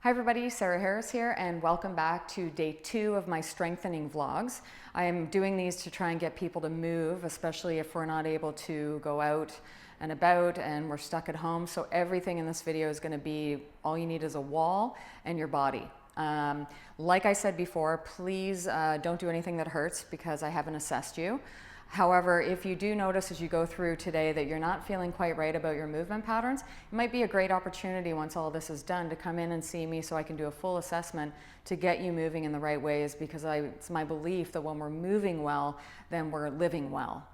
Hi everybody, Sarah Harris here, and welcome back to day 2 of my strengthening vlogs. I am doing these to try and get people to move, especially if we're not able to go out and about and we're stuck at home. So everything in this video is going to be, all you need is a wall and your body. Like I said before, please don't do anything that hurts because I haven't assessed you. However, if you do notice as you go through today that you're not feeling quite right about your movement patterns, it might be a great opportunity once all this is done to come in and see me so I can do a full assessment to get you moving in the right ways, because it's my belief that when we're moving well, then we're living well.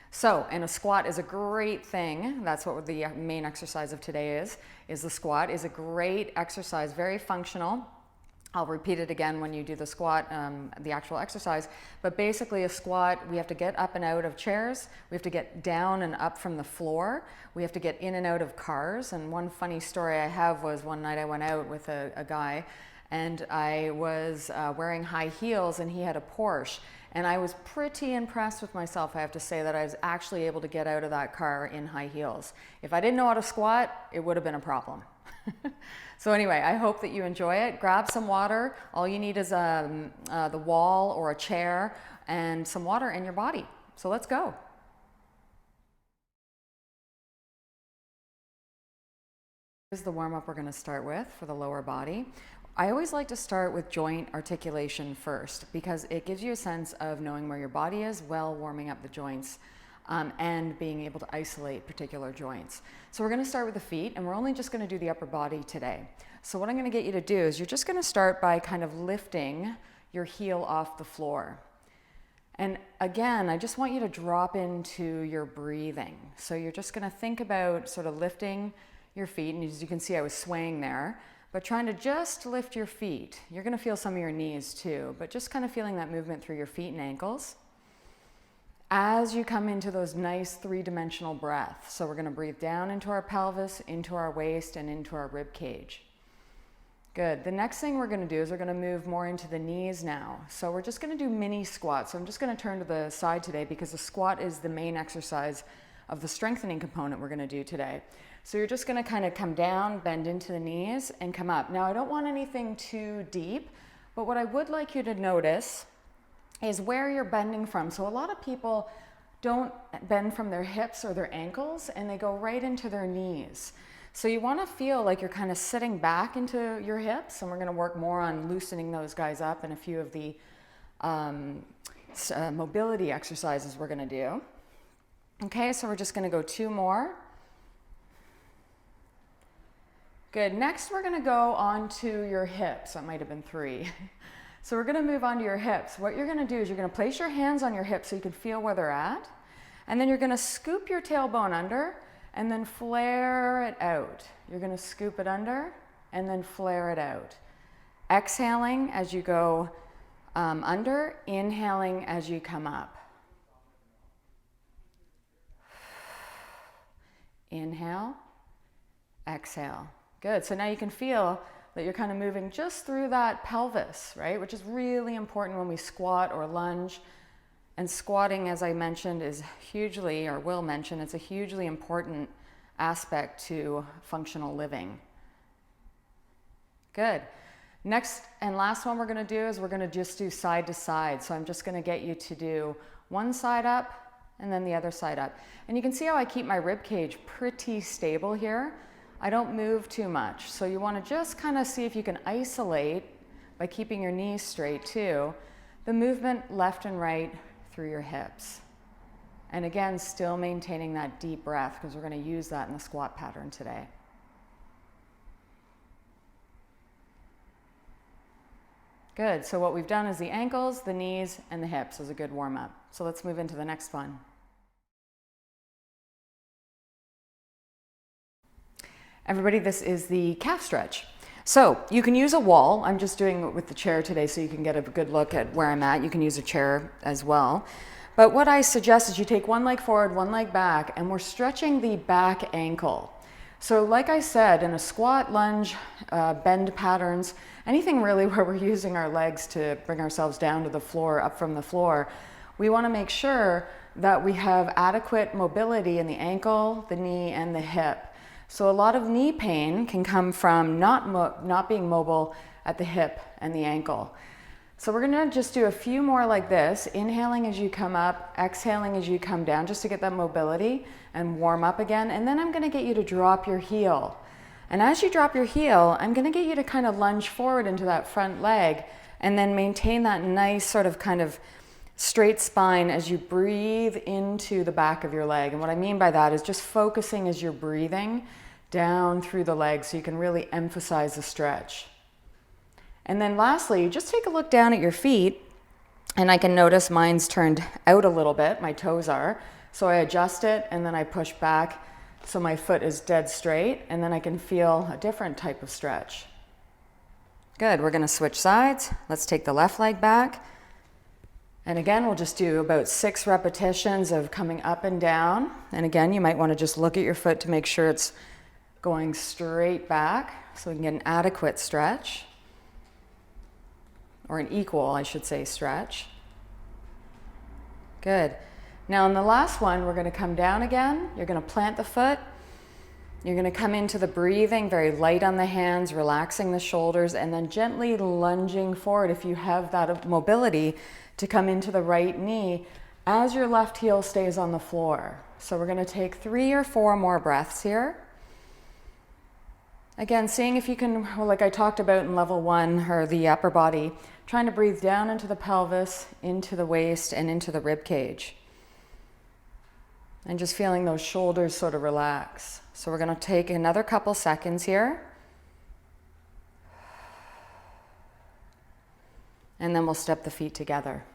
So, and a squat is a great thing. That's what the main exercise of today is the squat is a great exercise, very functional. I'll repeat it again when you do the squat, the actual exercise. But basically a squat, we have to get up and out of chairs. We have to get down and up from the floor. We have to get in and out of cars. And one funny story I have was one night I went out with a guy, and I was wearing high heels, and he had a Porsche. And I was pretty impressed with myself, I have to say, that I was actually able to get out of that car in high heels. If I didn't know how to squat, it would have been a problem. So anyway, I hope that you enjoy it. Grab some water. All you need is the wall or a chair and some water in your body. So let's go. Here's the warm-up we're going to start with for the lower body. I always like to start with joint articulation first, because it gives you a sense of knowing where your body is while warming up the joints. And being able to isolate particular joints. So we're going to start with the feet, and we're only just going to do the upper body today. So what I'm going to get you to do is you're just going to start by kind of lifting your heel off the floor. And again, I just want you to drop into your breathing. So you're just going to think about sort of lifting your feet, and as you can see I was swaying there, but trying to just lift your feet. You're going to feel some of your knees too, but just kind of feeling that movement through your feet and ankles as you come into those nice three-dimensional breaths. So we're going to breathe down into our pelvis, into our waist, and into our rib cage. Good. The next thing we're going to do is we're going to move more into the knees now. So we're just going to do mini squats. So I'm just going to turn to the side today because the squat is the main exercise of the strengthening component we're going to do today. So you're just going to kind of come down, bend into the knees, and come up. Now I don't want anything too deep, but what I would like you to notice is where you're bending from. So a lot of people don't bend from their hips or their ankles, and they go right into their knees. So you want to feel like you're kind of sitting back into your hips, and we're going to work more on loosening those guys up in a few of the mobility exercises we're going to do. Okay, so we're just going to go 2 more. Good. Next we're going to go on to your hips. That might have been 3. So we're going to move on to your hips. What you're going to do is you're going to place your hands on your hips so you can feel where they're at. And then you're going to scoop your tailbone under and then flare it out. You're going to scoop it under and then flare it out. Exhaling as you go under, inhaling as you come up. Inhale, exhale. Good. So now you can feel that you're kind of moving just through that pelvis, right? Which is really important when we squat or lunge. And squatting, as I mentioned, is hugely, or will mention, it's a hugely important aspect to functional living. Good. Next and last one we're going to do is we're going to just do side to side. So I'm just going to get you to do one side up and then the other side up. And you can see how I keep my rib cage pretty stable here. I don't move too much. So you want to just kind of see if you can isolate, by keeping your knees straight too, the movement left and right through your hips. And again, still maintaining that deep breath, because we're going to use that in the squat pattern today. Good. So what we've done is the ankles, the knees, and the hips is a good warm-up. So let's move into the next one. Everybody, this is the calf stretch. So you can use a wall. I'm just doing it with the chair today so you can get a good look at where I'm at. You can use a chair as well. But what I suggest is you take one leg forward, one leg back, and we're stretching the back ankle. So like I said, in a squat, lunge, bend patterns, anything really where we're using our legs to bring ourselves down to the floor, up from the floor, we want to make sure that we have adequate mobility in the ankle, the knee, and the hip. So a lot of knee pain can come from not being mobile at the hip and the ankle. So we're gonna just do a few more like this, inhaling as you come up, exhaling as you come down, just to get that mobility and warm up again. And then I'm gonna get you to drop your heel. And as you drop your heel, I'm gonna get you to kind of lunge forward into that front leg and then maintain that nice sort of kind of straight spine as you breathe into the back of your leg. And what I mean by that is just focusing as you're breathing down through the leg so you can really emphasize the stretch. And then lastly, just take a look down at your feet, and I can notice mine's turned out a little bit, my toes are. So I adjust it and then I push back so my foot is dead straight, and then I can feel a different type of stretch. Good, we're gonna switch sides. Let's take the left leg back. And again, we'll just do about 6 repetitions of coming up and down. And again, you might want to just look at your foot to make sure it's going straight back so we can get an adequate stretch, or an equal, I should say, stretch. Good. Now in the last one, we're going to come down again. You're going to plant the foot. You're going to come into the breathing, very light on the hands, relaxing the shoulders, and then gently lunging forward if you have that mobility to come into the right knee as your left heel stays on the floor. So we're going to take 3 or 4 more breaths here. Again, seeing if you can, like I talked about in level 1, or the upper body, trying to breathe down into the pelvis, into the waist, and into the rib cage. And just feeling those shoulders sort of relax. So we're going to take another couple seconds here. And then we'll step the feet together.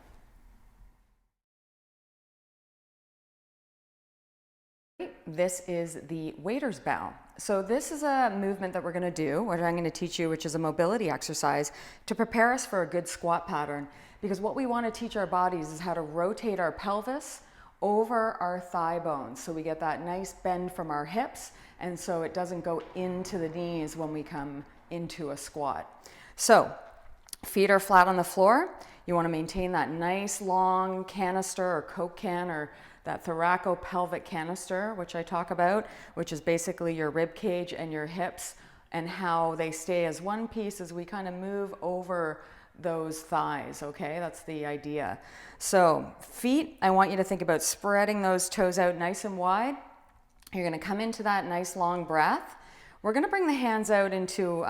This is the waiter's bow. So this is a movement that we're going to do, which I'm going to teach you, which is a mobility exercise to prepare us for a good squat pattern. Because what we want to teach our bodies is how to rotate our pelvis over our thigh bones. So we get that nice bend from our hips, and so it doesn't go into the knees when we come into a squat. So feet are flat on the floor. You want to maintain that nice long canister or Coke can, or that thoracopelvic canister, which I talk about, which is basically your rib cage and your hips and how they stay as one piece as we kind of move over those thighs, okay? That's the idea. So feet, I want you to think about spreading those toes out nice and wide. You're gonna come into that nice long breath. We're gonna bring the hands out into,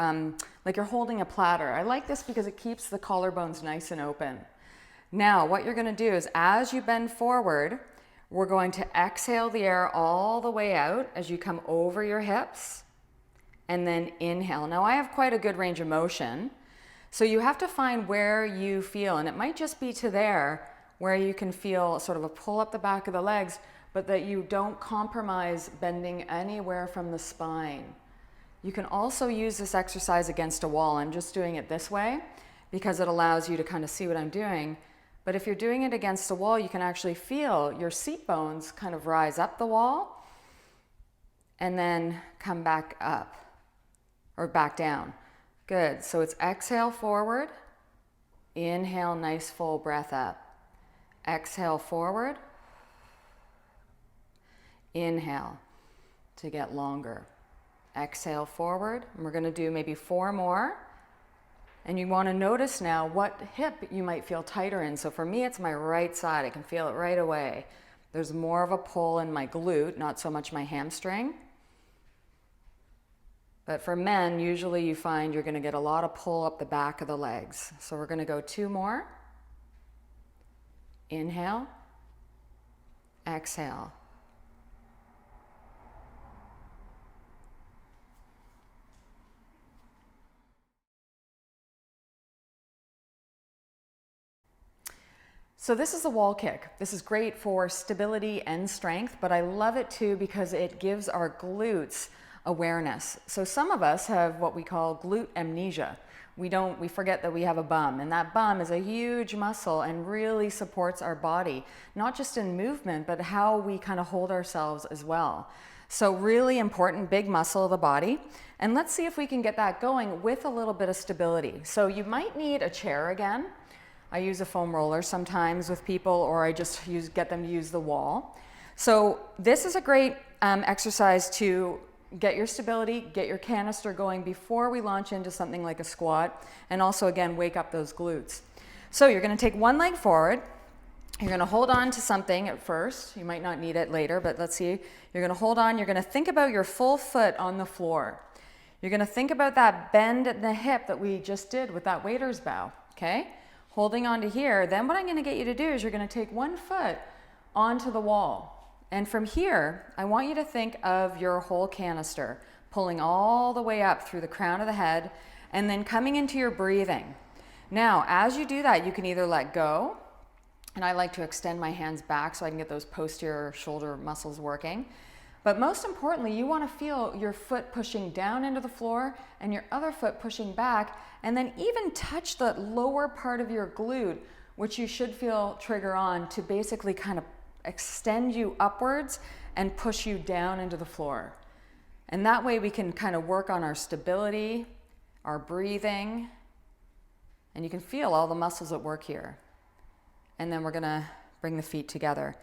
like you're holding a platter. I like this because it keeps the collarbones nice and open. Now, what you're gonna do is as you bend forward, we're going to exhale the air all the way out as you come over your hips, and then inhale. Now, I have quite a good range of motion, so you have to find where you feel, and it might just be to there where you can feel sort of a pull up the back of the legs, but that you don't compromise bending anywhere from the spine. You can also use this exercise against a wall. I'm just doing it this way because it allows you to kind of see what I'm doing. But if you're doing it against a wall, you can actually feel your seat bones kind of rise up the wall and then come back up or back down. Good. So it's exhale forward, inhale, nice full breath up. Exhale forward, inhale to get longer. Exhale forward, and we're going to do maybe 4 more. And you want to notice now what hip you might feel tighter in. So for me, it's my right side. I can feel it right away. There's more of a pull in my glute, not so much my hamstring. But for men, usually you find you're going to get a lot of pull up the back of the legs. So we're going to go 2 more. Inhale, exhale. So this is a wall kick. This is great for stability and strength, but I love it too because it gives our glutes awareness. So some of us have what we call glute amnesia. We forget that we have a bum, and that bum is a huge muscle and really supports our body, not just in movement, but how we kind of hold ourselves as well. So really important, big muscle of the body. And let's see if we can get that going with a little bit of stability. So you might need a chair again. I use a foam roller sometimes with people, or I just get them to use the wall. So this is a great exercise to get your stability, get your canister going before we launch into something like a squat, and also again, wake up those glutes. So you're gonna take one leg forward, you're gonna hold on to something at first, you might not need it later, but let's see. You're gonna hold on, you're gonna think about your full foot on the floor. You're gonna think about that bend in the hip that we just did with that waiter's bow, okay? Holding on to here, then what I'm gonna get you to do is you're gonna take one foot onto the wall. And from here, I want you to think of your whole canister, pulling all the way up through the crown of the head, and then coming into your breathing. Now, as you do that, you can either let go, and I like to extend my hands back so I can get those posterior shoulder muscles working. But most importantly, you want to feel your foot pushing down into the floor and your other foot pushing back, and then even touch the lower part of your glute, which you should feel trigger on to basically kind of extend you upwards and push you down into the floor. And that way we can kind of work on our stability, our breathing, and you can feel all the muscles at work here. And then we're gonna bring the feet together.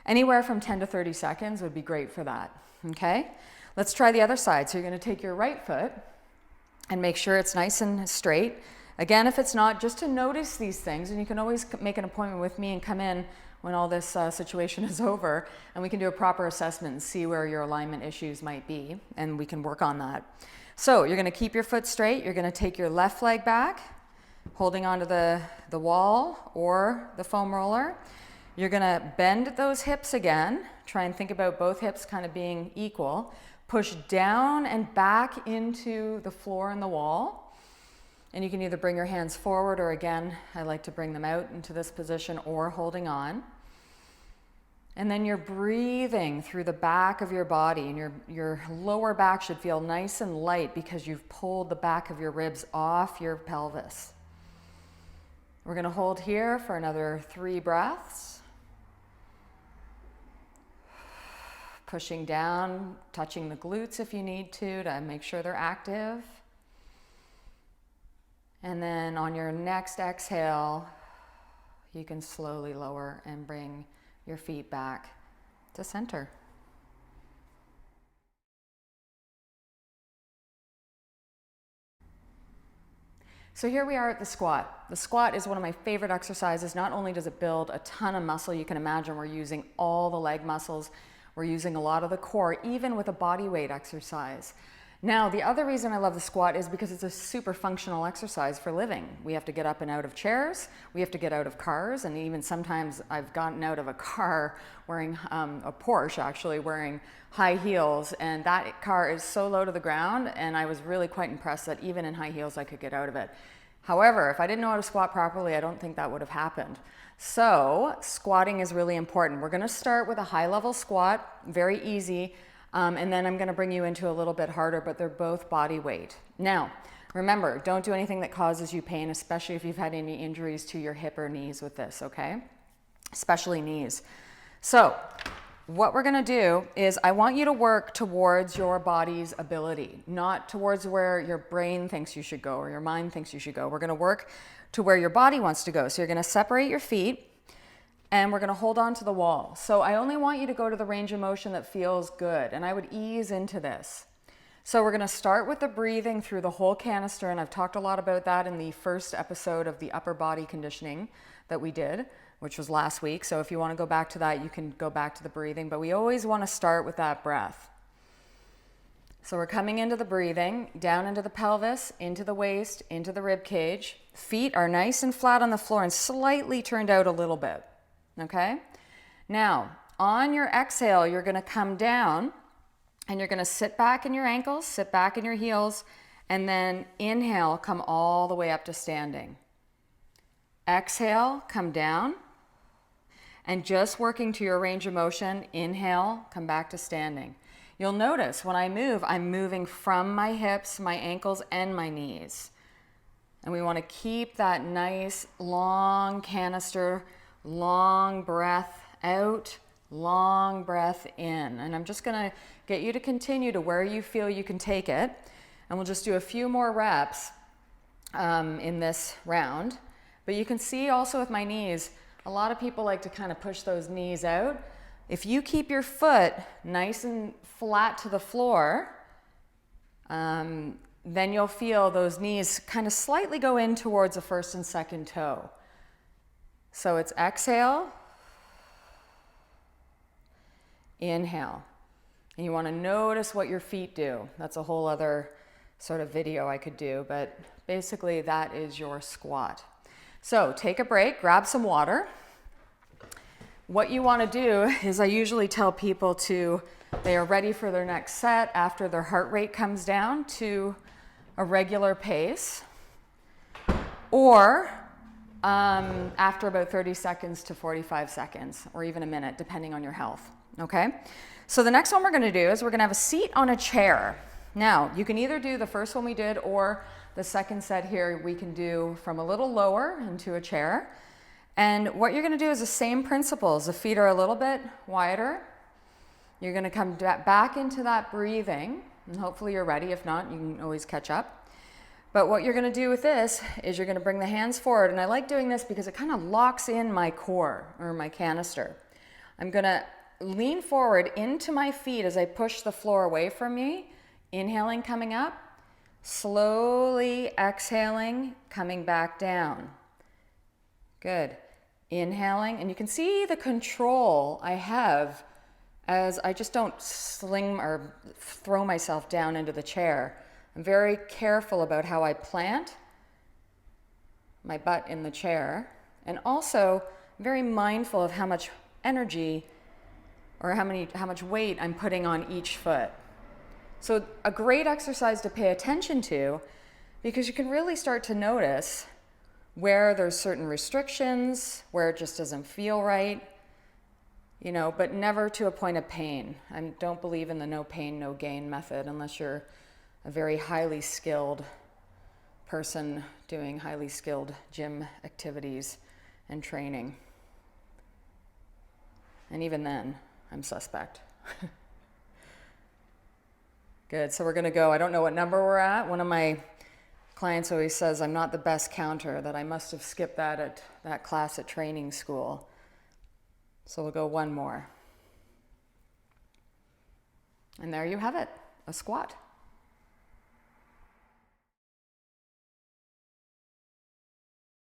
Anywhere from 10 to 30 seconds would be great for that, okay? Let's try the other side. So you're gonna take your right foot and make sure it's nice and straight. Again, if it's not, just to notice these things, and you can always make an appointment with me and come in when all this situation is over, and we can do a proper assessment and see where your alignment issues might be, and we can work on that. So you're gonna keep your foot straight. You're gonna take your left leg back, holding onto the wall or the foam roller. You're gonna bend those hips again. Try and think about both hips kind of being equal. Push down and back into the floor and the wall. And you can either bring your hands forward, or again, I like to bring them out into this position, or holding on. And then you're breathing through the back of your body, and your lower back should feel nice and light because you've pulled the back of your ribs off your pelvis. We're gonna hold here for another 3 breaths. Pushing down, touching the glutes if you need to make sure they're active. And then on your next exhale, you can slowly lower and bring your feet back to center. So here we are at the squat. The squat is one of my favorite exercises. Not only does it build a ton of muscle, you can imagine we're using all the leg muscles, we're using a lot of the core, even with a body weight exercise. Now, the other reason I love the squat is because it's a super functional exercise for living. We have to get up and out of chairs, we have to get out of cars, and even sometimes I've gotten out of a car wearing, a Porsche actually, wearing high heels, and that car is so low to the ground, and I was really quite impressed that even in high heels I could get out of it. However, if I didn't know how to squat properly, I don't think that would have happened. So, squatting is really important. We're gonna start with a high level squat, very easy, and then I'm gonna bring you into a little bit harder, but they're both body weight. Now, remember, don't do anything that causes you pain, especially if you've had any injuries to your hip or knees with this, okay? Especially knees. So, what we're gonna do is I want you to work towards your body's ability, not towards where your brain thinks you should go or your mind thinks you should go. We're gonna work to where your body wants to go. So you're gonna separate your feet and we're gonna hold on to the wall. So I only want you to go to the range of motion that feels good, and I would ease into this. So we're gonna start with the breathing through the whole canister, and I've talked a lot about that in the first episode of the upper body conditioning that we did, which was last week. So if you wanna go back to that, you can go back to the breathing, but we always wanna start with that breath. So we're coming into the breathing, down into the pelvis, into the waist, into the rib cage. Feet are nice and flat on the floor and slightly turned out a little bit, okay? Now, on your exhale, you're gonna come down and you're gonna sit back in your ankles, sit back in your heels, and then inhale, come all the way up to standing. Exhale, come down, and just working to your range of motion, inhale, come back to standing. You'll notice when I move, I'm moving from my hips, my ankles, and my knees. And we want to keep that nice long canister, long breath out, long breath in. And I'm just going to get you to continue to where you feel you can take it. And we'll just do a few more reps in this round. But you can see also with my knees, a lot of people like to kind of push those knees out. If you keep your foot nice and flat to the floor, Then you'll feel those knees kind of slightly go in towards the first and second toe. So it's exhale, inhale. And you want to notice what your feet do. That's a whole other sort of video I could do, but basically that is your squat. So take a break, grab some water. What you want to do is I usually tell people they are ready for their next set after their heart rate comes down to a regular pace, or after about 30 seconds to 45 seconds, or even a minute, depending on your health, okay? So the next one we're gonna do is we're gonna have a seat on a chair. Now, you can either do the first one we did, or the second set here we can do from a little lower into a chair. And what you're gonna do is the same principles. The feet are a little bit wider. You're gonna come back into that breathing, and hopefully you're ready. If not, you can always catch up. But what you're gonna do with this is you're gonna bring the hands forward, and I like doing this because it kind of locks in my core, or my canister. I'm gonna lean forward into my feet as I push the floor away from me, inhaling, coming up, slowly exhaling, coming back down. Good. Inhaling, and you can see the control I have as I just don't sling or throw myself down into the chair. I'm very careful about how I plant my butt in the chair, and also very mindful of how much energy or how much weight I'm putting on each foot. So a great exercise to pay attention to, because you can really start to notice where there's certain restrictions, where it just doesn't feel right, but never to a point of pain. I don't believe in the no pain, no gain method unless you're a very highly skilled person doing highly skilled gym activities and training. And even then, I'm suspect. Good, so we're gonna go, I don't know what number we're at. One of my clients always says I'm not the best counter, that I must have skipped that class at training school. So we'll go one more. And there you have it, a squat.